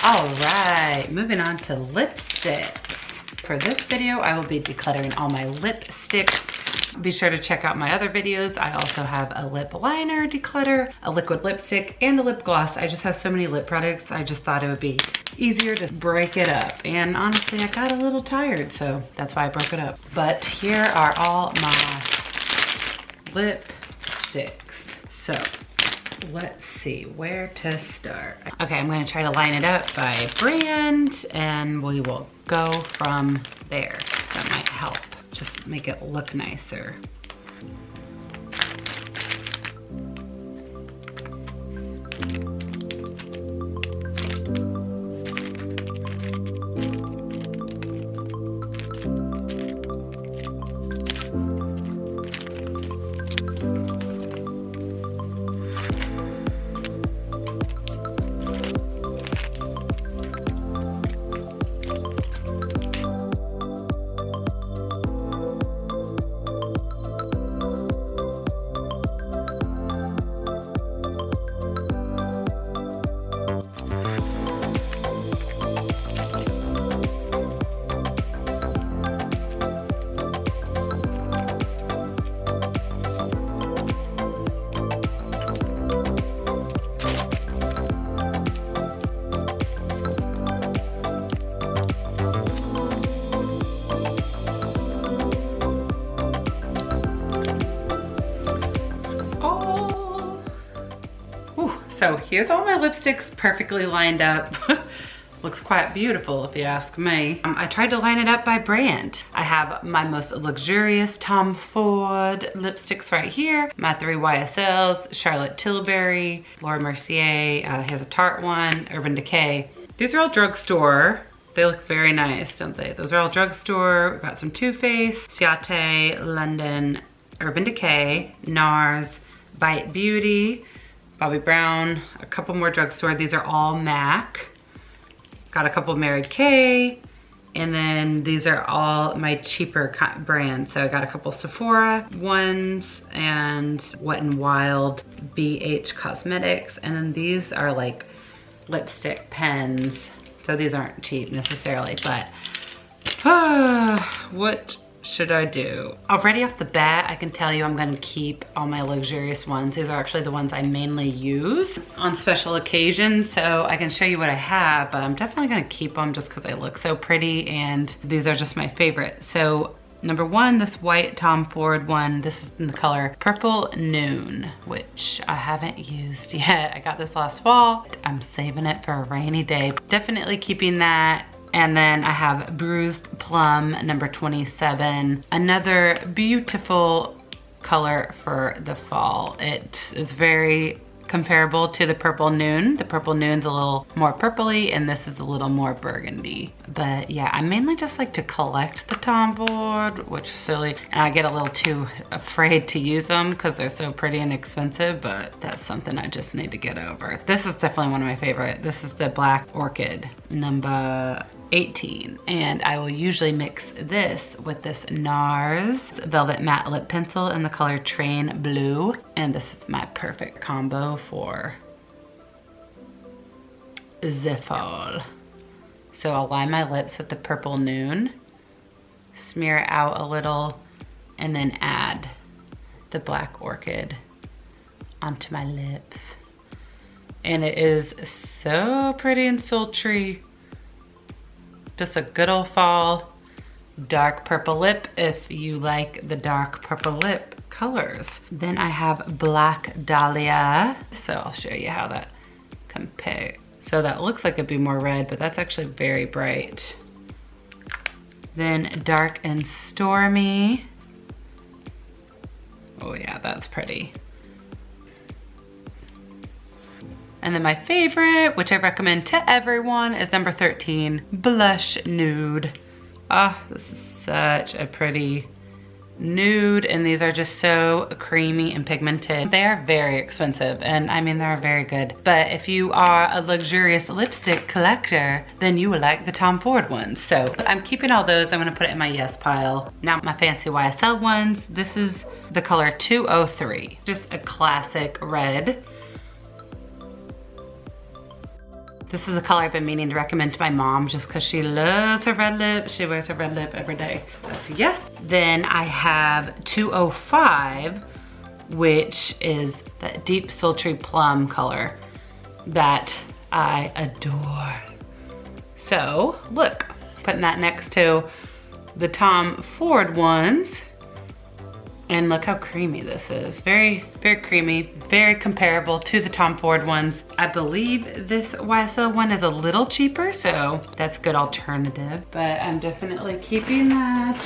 All right, moving on to lipsticks. For this video, I will be decluttering all my lipsticks. Be sure to check out my other videos. I also have a lip liner declutter, a liquid lipstick, and a lip gloss. I just have so many lip products, I just thought it would be easier to break it up. And honestly, I got a little tired, so that's why I broke it up. But here are all my lipsticks. So let's see where to start. Okay, I'm gonna try to line it up by brand and we will go from there. That might help, just make it look nicer. So here's all my lipsticks perfectly lined up. Looks quite beautiful if you ask me. I tried to line it up by brand. I have my most luxurious Tom Ford lipsticks right here. My 3 YSLs, Charlotte Tilbury, Laura Mercier, here's a Tarte one, Urban Decay. These are all drugstore. They look very nice, don't they? Those are all drugstore. We've got some Too Faced, Ciate, London, Urban Decay, NARS, Bite Beauty, Bobbi Brown, a couple more drugstore. These are all MAC. Got a couple Mary Kay, and then these are all my cheaper brands. So I got a couple Sephora ones and Wet n Wild, BH Cosmetics, and then these are like lipstick pens. So these aren't cheap necessarily, but what should I do? Already off the bat, I can tell you I'm gonna keep all my luxurious ones. These are actually the ones I mainly use on special occasions, so I can show you what I have, but I'm definitely gonna keep them just because they look so pretty and these are just my favorite. So number one, this white Tom Ford one, this is in the color Purple Noon, which I haven't used yet. I got this last fall. I'm saving it for a rainy day. Definitely keeping that. And then I have Bruised Plum, number 27. Another beautiful color for the fall. It's very comparable to the Purple Noon. The Purple Noon's a little more purpley and this is a little more burgundy. But yeah, I mainly just like to collect the Tom Ford, which is silly. And I get a little too afraid to use them because they're so pretty and expensive, but that's something I just need to get over. This is definitely one of my favorite. This is the Black Orchid, number 18, and I will usually mix this with this NARS Velvet Matte Lip Pencil in the color Train Blue, and this is my perfect combo for the fall. So I'll line my lips with the Purple Noon, smear it out a little, and then add the Black Orchid onto my lips. And it is so pretty and sultry. Just a good old fall dark purple lip if you like the dark purple lip colors. Then I have Black Dahlia. So I'll show you how that compares. So that looks like it'd be more red, but that's actually very bright. Then Dark and Stormy. Oh yeah, that's pretty. And then my favorite, which I recommend to everyone, is number 13, Blush Nude. Ah, this is such a pretty nude, and these are just so creamy and pigmented. They are very expensive, and I mean, they're very good. But if you are a luxurious lipstick collector, then you will like the Tom Ford ones. So I'm keeping all those. I'm gonna put it in my yes pile. Now my fancy YSL ones, this is the color 203. Just a classic red. This is a color I've been meaning to recommend to my mom just because she loves her red lip. She wears her red lip every day. That's a yes. Then I have 205, which is that deep sultry plum color that I adore. So look, putting that next to the Tom Ford ones. And look how creamy this is. Very, very creamy, very comparable to the Tom Ford ones. I believe this YSL one is a little cheaper, so that's a good alternative. But I'm definitely keeping that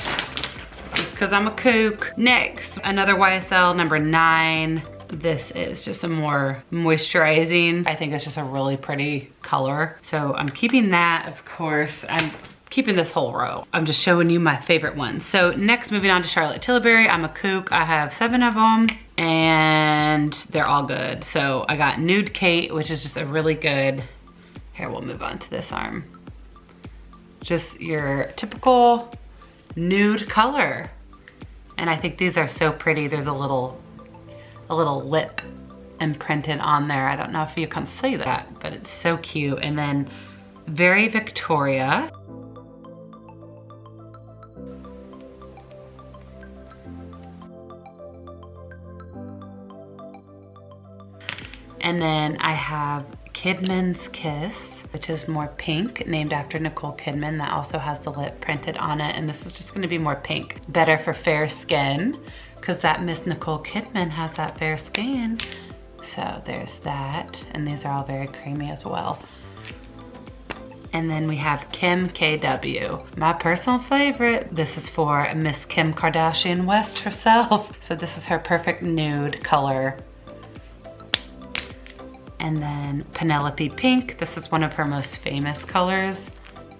just because I'm a kook. Next, another YSL number 9. This is just a more moisturizing. I think it's just a really pretty color. So I'm keeping that, of course. I'm keeping this whole row. I'm just showing you my favorite ones. So next, moving on to Charlotte Tilbury. I'm a kook. I have 7 of them and they're all good. So I got Nude Kate, which is just a really good, here we'll move on to this arm. Just your typical nude color. And I think these are so pretty. There's a little lip imprinted on there. I don't know if you can see that, but it's so cute. And then Very Victoria. And then I have Kidman's Kiss, which is more pink, named after Nicole Kidman. That also has the lip printed on it. And this is just gonna be more pink. Better for fair skin, because that Miss Nicole Kidman has that fair skin. So there's that. And these are all very creamy as well. And then we have Kim KW, my personal favorite. This is for Miss Kim Kardashian West herself. So this is her perfect nude color. And then Penelope Pink. This is one of her most famous colors.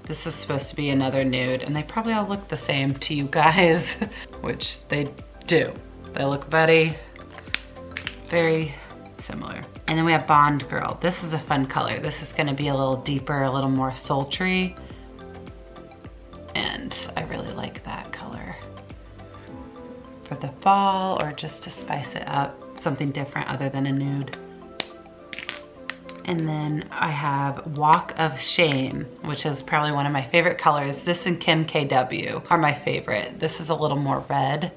This is supposed to be another nude, and they probably all look the same to you guys, which they do. They look very similar. And then we have Bond Girl. This is a fun color. This is gonna be a little deeper, a little more sultry. And I really like that color for the fall, or just to spice it up, something different other than a nude. And then I have Walk of Shame, which is probably one of my favorite colors. This and Kim KW are my favorite. This is a little more red,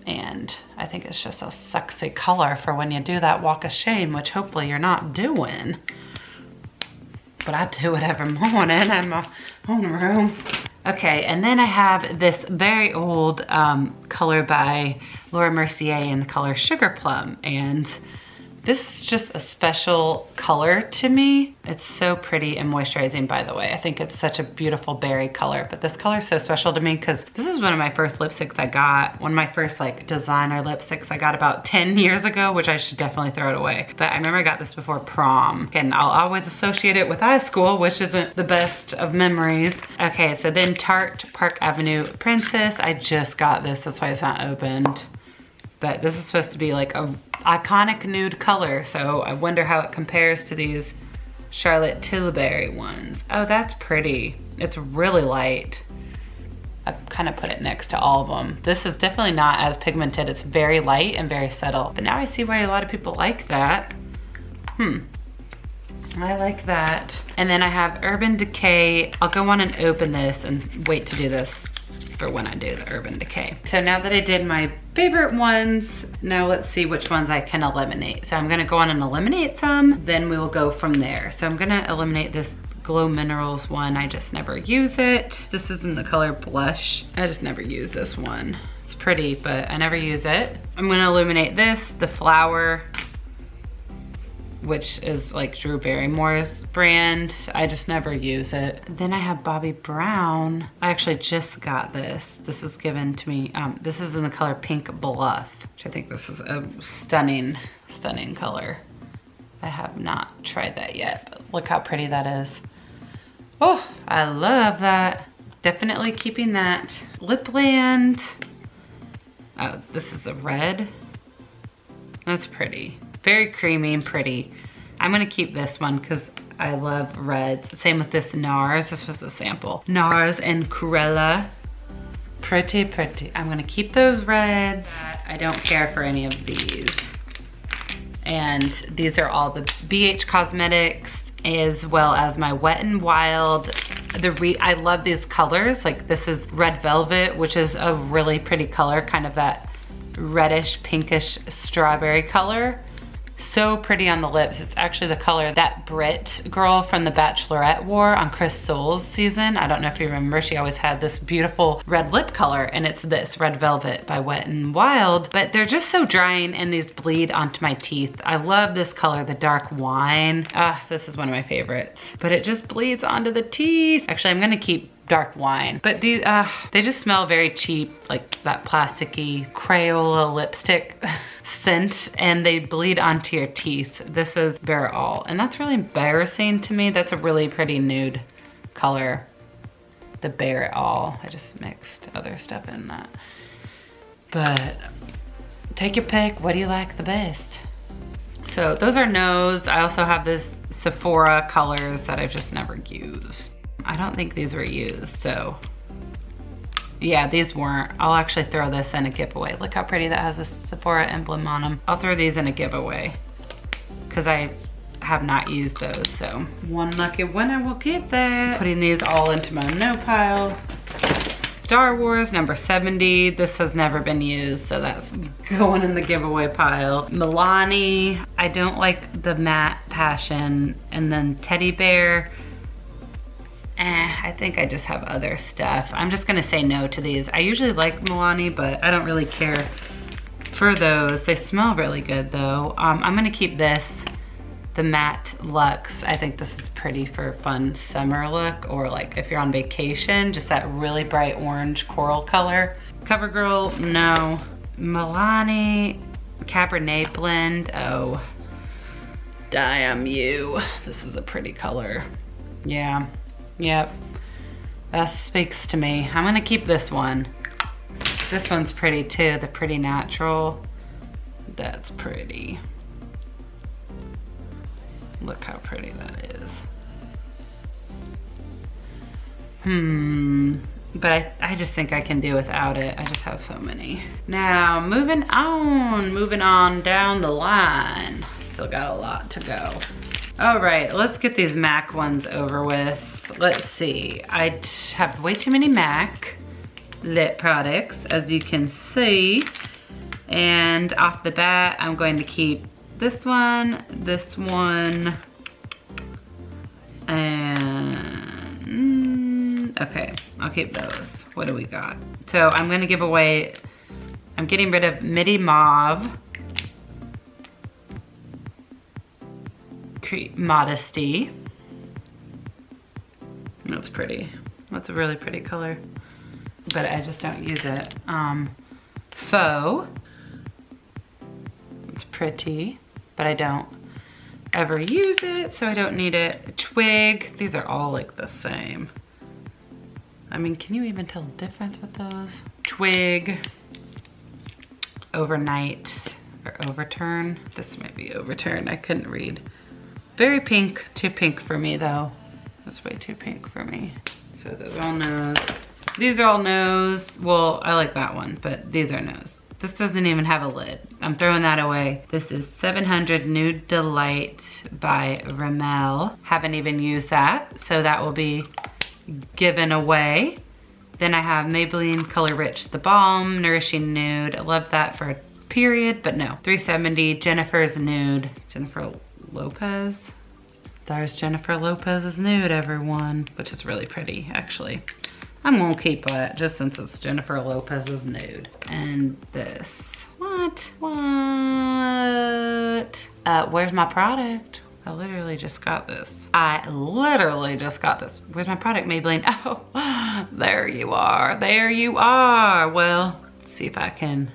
and I think it's just a sexy color for when you do that Walk of Shame, which hopefully you're not doing. But I do it every morning in my own room. Okay, and then I have this very old color by Laura Mercier in the color Sugar Plum, and this is just a special color to me. It's so pretty and moisturizing, by the way. I think it's such a beautiful berry color, but this color is so special to me because this is one of my first lipsticks I got. One of my first like designer lipsticks I got about 10 years ago, which I should definitely throw it away. But I remember I got this before prom, and I'll always associate it with high school, which isn't the best of memories. Okay, so then Tarte Park Avenue Princess. I just got this, that's why it's not opened. But this is supposed to be like a iconic nude color, so I wonder how it compares to these Charlotte Tilbury ones. Oh, that's pretty. It's really light. I've kind of put it next to all of them. This is definitely not as pigmented. It's very light and very subtle. But now I see why a lot of people like that. I like that. And then I have Urban Decay. I'll go on and open this and wait to do this for when I do the Urban Decay. So now that I did my favorite ones, now let's see which ones I can eliminate. So I'm gonna go on and eliminate some, then we will go from there. So I'm gonna eliminate this Glow Minerals one. I just never use it. This is in the color Blush. I just never use this one. It's pretty, but I never use it. I'm gonna eliminate this, the Flower, which is like Drew Barrymore's brand. I just never use it. Then I have Bobbi Brown. I actually just got this. This was given to me. This is in the color Pink Bluff, which I think this is a stunning, stunning color. I have not tried that yet, but look how pretty that is. Oh, I love that. Definitely keeping that. Lipland. Oh, this is a red. That's pretty. Very creamy and pretty. I'm gonna keep this one because I love reds. Same with this NARS. This was a sample. NARS and Cruella. Pretty, pretty. I'm gonna keep those reds. I don't care for any of these. And these are all the BH Cosmetics as well as my Wet n Wild. I love these colors. Like this is Red Velvet, which is a really pretty color, kind of that reddish, pinkish strawberry color. So pretty on the lips. It's actually the color that Brit girl from The Bachelorette wore on Chris Soule's season. I don't know if you remember, she always had this beautiful red lip color, and it's this Red Velvet by Wet n Wild. But they're just so drying and these bleed onto my teeth. I love this color, the dark wine. This is one of my favorites. But it just bleeds onto the teeth. Actually, I'm gonna keep dark wine. But these, they just smell very cheap, like that plasticky Crayola lipstick scent, and they bleed onto your teeth. This is Bare All, and that's really embarrassing to me. That's a really pretty nude color, the Bare All. I just mixed other stuff in that. But take your pick. What do you like the best? So those are Nose. I also have this Sephora colors that I've just never used. I don't think these were used, so yeah, these weren't. I'll actually throw this in a giveaway. Look how pretty that has a Sephora emblem on them. I'll throw these in a giveaway because I have not used those, so one lucky winner will get that. Putting these all into my no pile. Star Wars number 70. This has never been used, so that's going in the giveaway pile. Milani. I don't like the matte passion. And then Teddy Bear. I think I just have other stuff. I'm just gonna say no to these. I usually like Milani, but I don't really care for those. They smell really good though. I'm gonna keep this, the Matte Luxe. I think this is pretty for a fun summer look, or like if you're on vacation, just that really bright orange coral color. CoverGirl, no. Milani, Cabernet Blend, oh, damn you. This is a pretty color. Yeah. Yep, that speaks to me. I'm gonna keep this one. This one's pretty too, the Pretty Natural. That's pretty. Look how pretty that is. But I just think I can do without it. I just have so many. Now, moving on down the line. Still got a lot to go. All right, let's get these MAC ones over with. Let's see, I have way too many MAC lip products, as you can see. And off the bat, I'm going to keep this one, and okay, I'll keep those. What do we got? So I'm gonna give away, I'm getting rid of Midi Mauve, Modesty. That's pretty. That's a really pretty color, but I just don't use it. Faux. It's pretty, but I don't ever use it, so I don't need it. Twig. These are all like the same. I mean, can you even tell the difference with those? Twig. Overnight or Overturn. This might be Overturn. I couldn't read. Very pink. Too pink for me though. That's way too pink for me. So those are all Nose. These are all Nose. Well, I like that one, but these are Nose. This doesn't even have a lid. I'm throwing that away. This is 700 Nude Delight by Rimmel. Haven't even used that, so that will be given away. Then I have Maybelline Color Rich The Balm, Nourishing Nude. I love that for a period, but no. 370 Jennifer's Nude. Jennifer Lopez. There's Jennifer Lopez's Nude, everyone, which is really pretty, actually. I'm gonna keep it just since it's Jennifer Lopez's Nude. And this, what? Where's my product? I literally just got this. Where's my product, Maybelline? Oh, there you are, there you are. Well, let's see if I can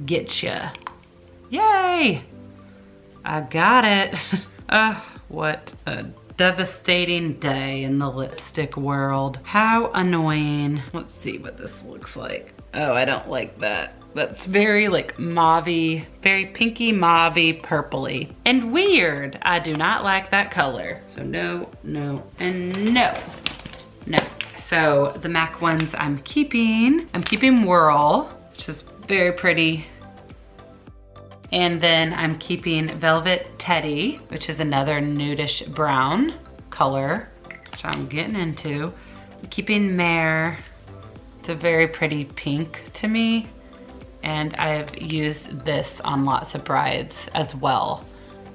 get ya. Yay, I got it. What a devastating day in the lipstick world. How annoying. Let's see what this looks like. Oh, I don't like that. That's very like mauve-y, very pinky mauve-y, purpley, and weird. I do not like that color. So no, no, and no. No. So the MAC ones I'm keeping. I'm keeping Whirl, which is very pretty. And then I'm keeping Velvet Teddy, which is another nudish brown color, which I'm getting into. I'm keeping Mare. It's a very pretty pink to me. And I've used this on lots of brides as well.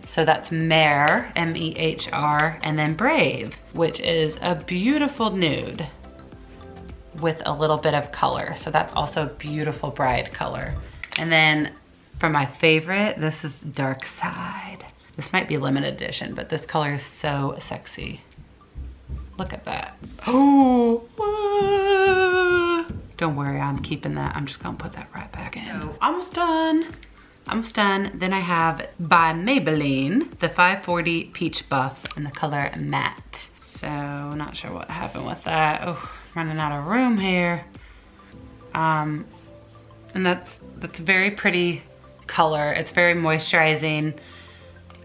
So that's Mare, M-E-H-R, and then Brave, which is a beautiful nude with a little bit of color. So that's also a beautiful bride color. And then for my favorite, this is Dark Side. This might be limited edition, but this color is so sexy. Look at that. Oh, don't worry, I'm keeping that. I'm just gonna put that right back in. So, almost done. Almost done. Then I have by Maybelline, the 540 Peach Buff in the color Matte. So, not sure what happened with that. Oh, running out of room here. And that's a very pretty color. It's very moisturizing.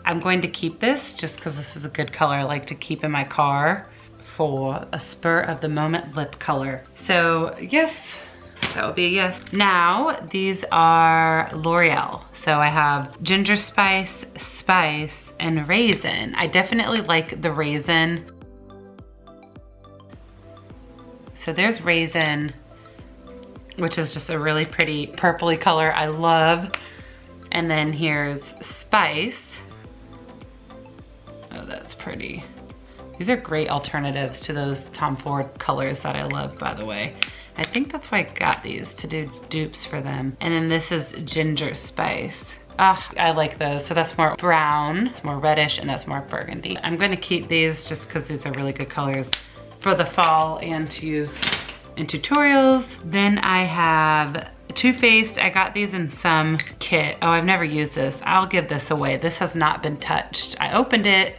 I'm going to keep this just because this is a good color I like to keep in my car for a spur of the moment lip color. So yes, that would be a yes. Now, these are L'Oreal. So I have Ginger Spice, Spice, and Raisin. I definitely like the Raisin. So there's Raisin, which is just a really pretty purpley color I love. And then here's Spice. Oh, that's pretty. These are great alternatives to those Tom Ford colors that I love, by the way. I think that's why I got these, to do dupes for them. And then this is Ginger Spice. Ah, I like those. So that's more brown, it's more reddish, and that's more burgundy. I'm gonna keep these just because these are really good colors for the fall and to use in tutorials. Then I have Too Faced. I got these in some kit. Oh, I've never used this. I'll give this away. This has not been touched. I opened it,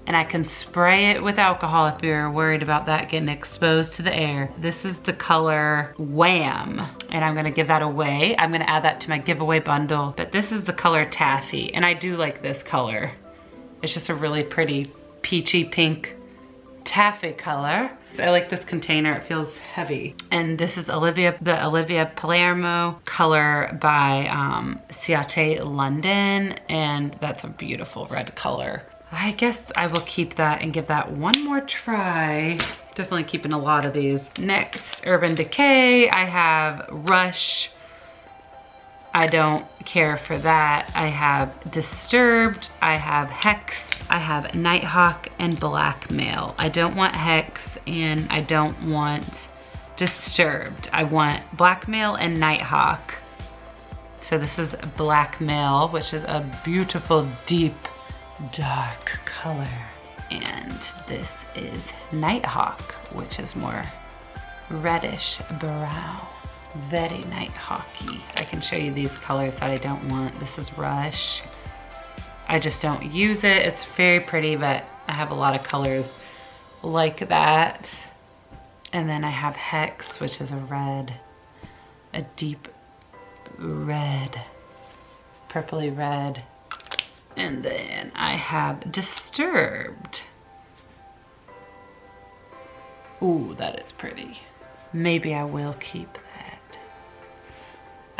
and I can spray it with alcohol if you're worried about that getting exposed to the air. This is the color Wham, and I'm gonna give that away. I'm gonna add that to my giveaway bundle, but this is the color Taffy, and I do like this color. It's just a really pretty peachy pink taffy color. I like this container, it feels heavy. And this is the Olivia Palermo color by Ciate London, and that's a beautiful red color. I guess I will keep that and give that one more try. Definitely keeping a lot of these. Next, Urban Decay. I have Rush. I don't care for that. I have Disturbed. I have Hex. I have Nighthawk and Blackmail. I don't want Hex and I don't want Disturbed. I want Blackmail and Nighthawk. So this is Blackmail, which is a beautiful, deep, dark color. And this is Nighthawk, which is more reddish brown. Very Nighthawky. I can show you these colors that I don't want. This is Rush. I just don't use it. It's very pretty, but I have a lot of colors like that. And then I have Hex, which is a red, a deep red, purpley red. And then I have Disturbed. Ooh, that is pretty. Maybe I will keep that.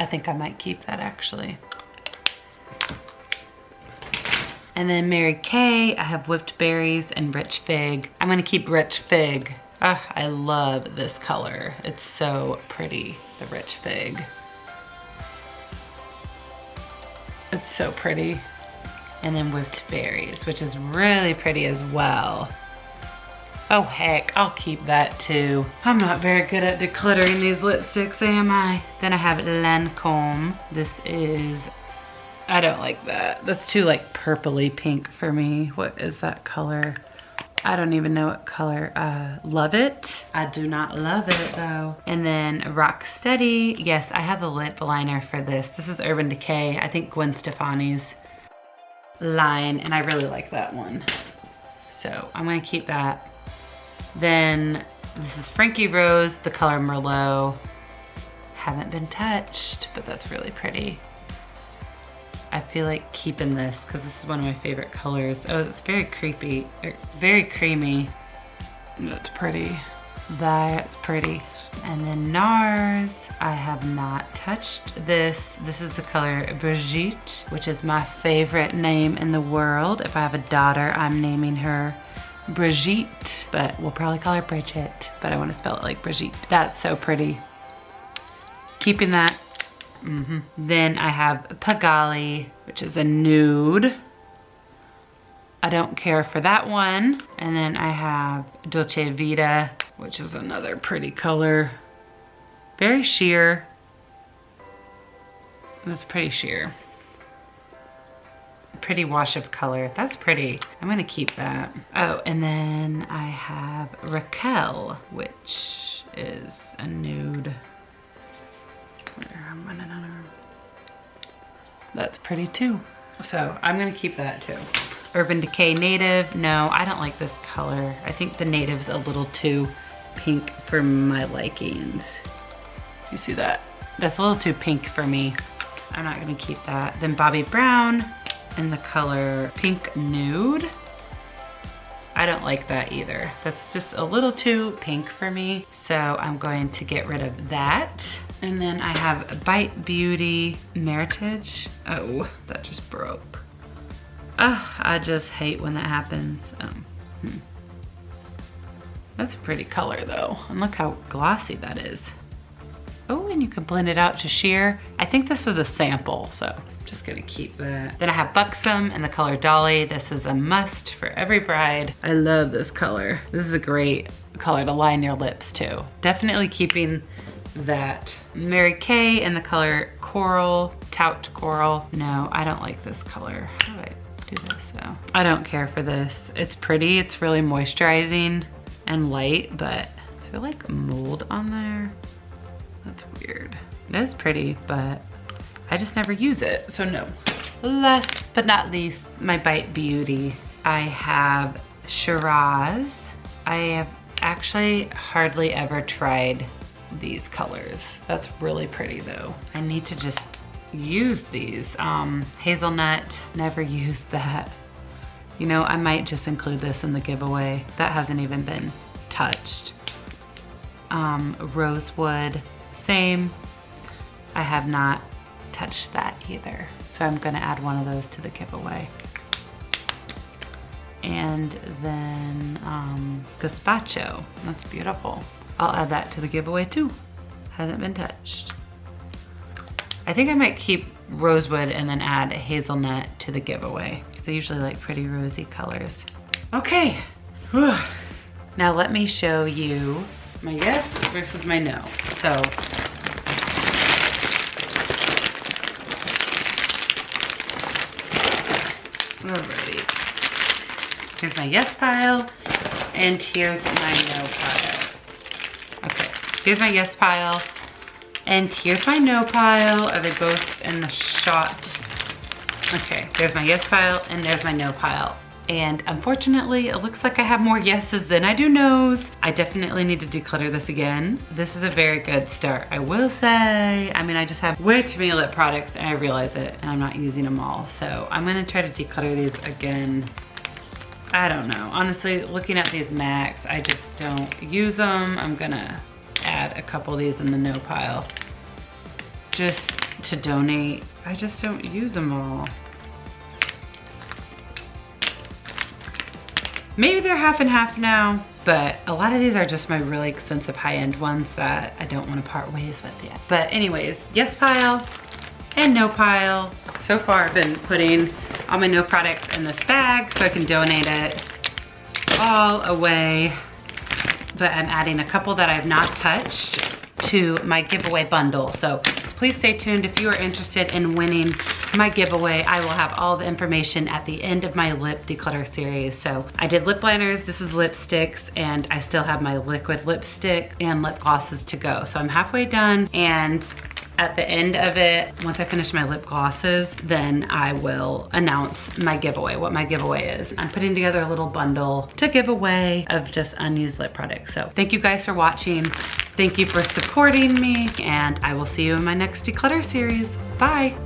I think I might keep that actually. And then Mary Kay, I have Whipped Berries and Rich Fig. I'm gonna keep Rich Fig. Ah, I love this color. It's so pretty, the Rich Fig. It's so pretty. And then Whipped Berries, which is really pretty as well. Oh heck, I'll keep that too. I'm not very good at decluttering these lipsticks, am I? Then I have Lancome. This is, I don't like that. That's too like purpley pink for me. What is that color? I don't even know what color. Love It. I do not love it though. And then Rocksteady. Yes, I have the lip liner for this. This is Urban Decay. I think Gwen Stefani's line, and I really like that one. So I'm gonna keep that. Then this is Frankie Rose, the color Merlot. Haven't been touched, but that's really pretty. I feel like keeping this because this is one of my favorite colors. Oh, it's very creepy, very creamy. That's pretty. That's pretty. And then NARS, I have not touched this. This is the color Brigitte, which is my favorite name in the world. If I have a daughter, I'm naming her Brigitte, but we'll probably call her Bridget, but I want to spell it like Brigitte. That's so pretty. Keeping that. Then I have Pagali, which is a nude. I don't care for that one. And then I have Dolce Vita, which is another pretty color. Very sheer. It's pretty sheer. Pretty wash of color. That's pretty. I'm gonna keep that. Oh, and then I have Raquel, which is a nude. That's pretty too. So I'm gonna keep that too. Urban Decay Native. No, I don't like this color. I think the Native's a little too pink for my likings. You see that? That's a little too pink for me. I'm not gonna keep that. Then Bobbi Brown in the color Pink Nude. I don't like that either. That's just a little too pink for me. So I'm going to get rid of that. And then I have Bite Beauty Meritage. Oh, that just broke. I just hate when that happens. That's a pretty color though. And look how glossy that is. Oh, and you can blend it out to sheer. I think this was a sample, so I'm just gonna keep that. Then I have Buxom in the color Dolly. This is a must for every bride. I love this color. This is a great color to line your lips too. Definitely keeping that. Mary Kay in the color Coral, Tout Coral. No, I don't like this color. How do I do this? So I don't care for this. It's pretty, it's really moisturizing and light, but is there like mold on there? That's weird. It is pretty, but I just never use it, so no. Last but not least, my Bite Beauty. I have Shiraz. I have actually hardly ever tried these colors. That's really pretty though. I need to just use these. Hazelnut, never used that. You know, I might just include this in the giveaway. That hasn't even been touched. Rosewood, same. I have not touched that either. So I'm gonna add one of those to the giveaway. And then Gazpacho, that's beautiful. I'll add that to the giveaway too. Hasn't been touched. I think I might keep Rosewood and then add Hazelnut to the giveaway, because I usually like pretty rosy colors. Okay, whew. Now let me show you my yes versus my no. So, alrighty. Here's my yes pile, and here's my no pile. Okay, here's my yes pile, and here's my no pile. Are they both in the shot? Okay, there's my yes pile, and there's my no pile. And unfortunately, it looks like I have more yeses than I do nos. I definitely need to declutter this again. This is a very good start, I will say. I mean, I just have way too many lip products and I realize it, and I'm not using them all. So I'm gonna try to declutter these again. I don't know. Honestly, looking at these MACs, I just don't use them. I'm gonna add a couple of these in the no pile just to donate. I just don't use them all. Maybe they're half and half now, but a lot of these are just my really expensive high-end ones that I don't want to part ways with yet. But anyways, yes pile and no pile. So far I've been putting all my no products in this bag so I can donate it all away. But I'm adding a couple that I've not touched to my giveaway bundle. So please stay tuned if you are interested in winning my giveaway. I will have all the information at the end of my lip declutter series. So I did lip liners, this is lipsticks, and I still have my liquid lipstick and lip glosses to go. So I'm halfway done, and at the end of it, once I finish my lip glosses, then I will announce my giveaway, what my giveaway is. I'm putting together a little bundle to give away of just unused lip products. So thank you guys for watching. Thank you for supporting me, and I will see you in my next declutter series. Bye.